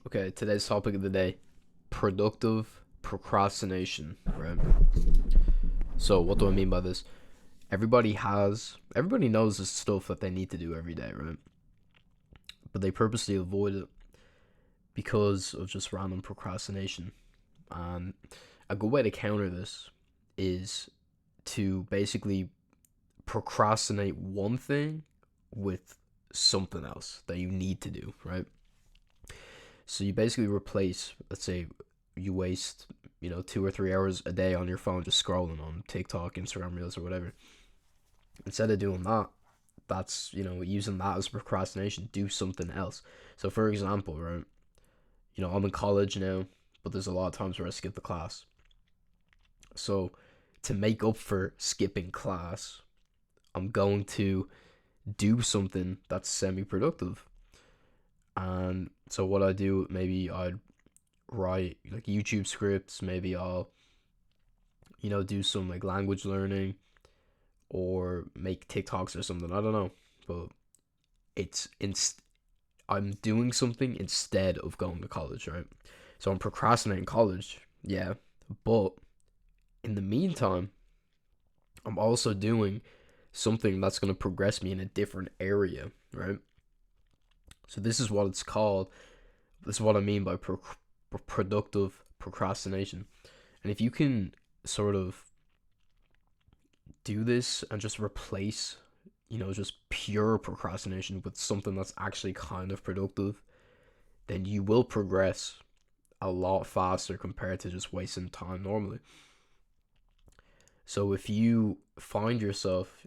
Okay, today's topic of the day, productive procrastination, right? So, what do I mean by this? Everybody knows the stuff that they need to do every day, right? But they purposely avoid it because of just random procrastination. And a good way to counter this is to basically procrastinate one thing with something else that you need to do, right? So you basically replace, let's say, you waste, 2 or 3 hours a day on your phone just scrolling on TikTok, Instagram Reels, or whatever. Instead of doing that, that's, using that as procrastination, do something else. So, for example, right, I'm in college now, but there's a lot of times where I skip the class. So, to make up for skipping class, I'm going to do something that's semi productive. And so, what I do, maybe I'd write like YouTube scripts. Maybe I'll, do some like language learning or make TikToks or something. I don't know, but it's I'm doing something instead of going to college, right? So I'm procrastinating college, yeah, but in the meantime, I'm also doing something that's going to progress me in a different area, right? So this is what it's called. This is what I mean by productive procrastination. And if you can sort of do this and just replace, just pure procrastination with something that's actually kind of productive, then you will progress a lot faster compared to just wasting time normally. So if you find yourself,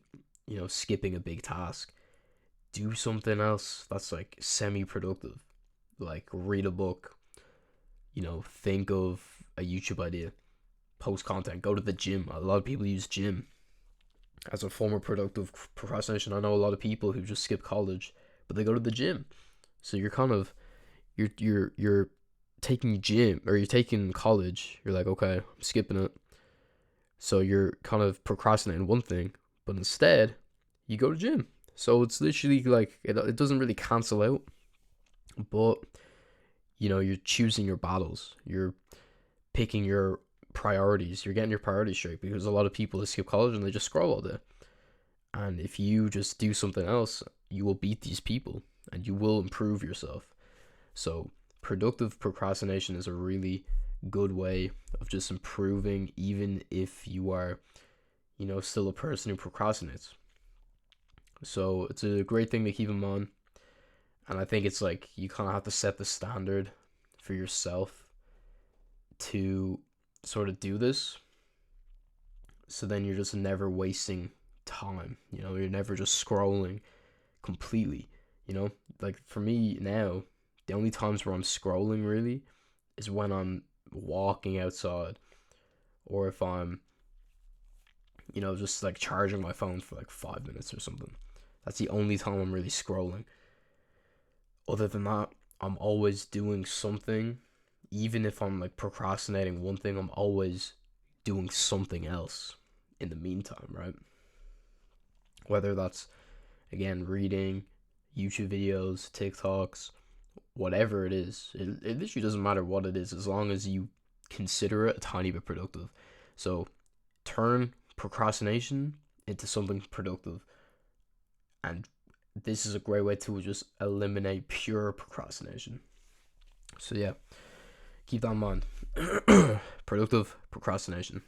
skipping a big task, do something else that's like semi productive. Like read a book, think of a YouTube idea, post content, go to the gym. A lot of people use gym as a form of productive procrastination. I know a lot of people who just skip college, but they go to the gym. So you're kind of you're taking gym, or you're taking college. You're like, okay, I'm skipping it. So you're kind of procrastinating one thing, but instead you go to gym. So it's literally like it doesn't really cancel out, but you're choosing your battles. You're picking your priorities. You're getting your priorities straight, because a lot of people skip college and they just scroll all day. And if you just do something else, you will beat these people and you will improve yourself. So, productive procrastination is a really good way of just improving, even if you are, still a person who procrastinates. So, it's a great thing to keep in mind. And I think it's like you kind of have to set the standard for yourself to sort of do this. So then you're just never wasting time. You're never just scrolling completely. Like for me now, the only times where I'm scrolling really is when I'm walking outside, or if I'm, just like charging my phone for like 5 minutes or something. That's the only time I'm really scrolling. Other than that, I'm always doing something. Even if I'm like procrastinating one thing, I'm always doing something else in the meantime, right? Whether that's, again, reading, YouTube videos, TikToks, whatever it is. It literally doesn't matter what it is, as long as you consider it a tiny bit productive. So turn procrastination into something productive. And this is a great way to just eliminate pure procrastination. So yeah, keep that in mind. Productive procrastination.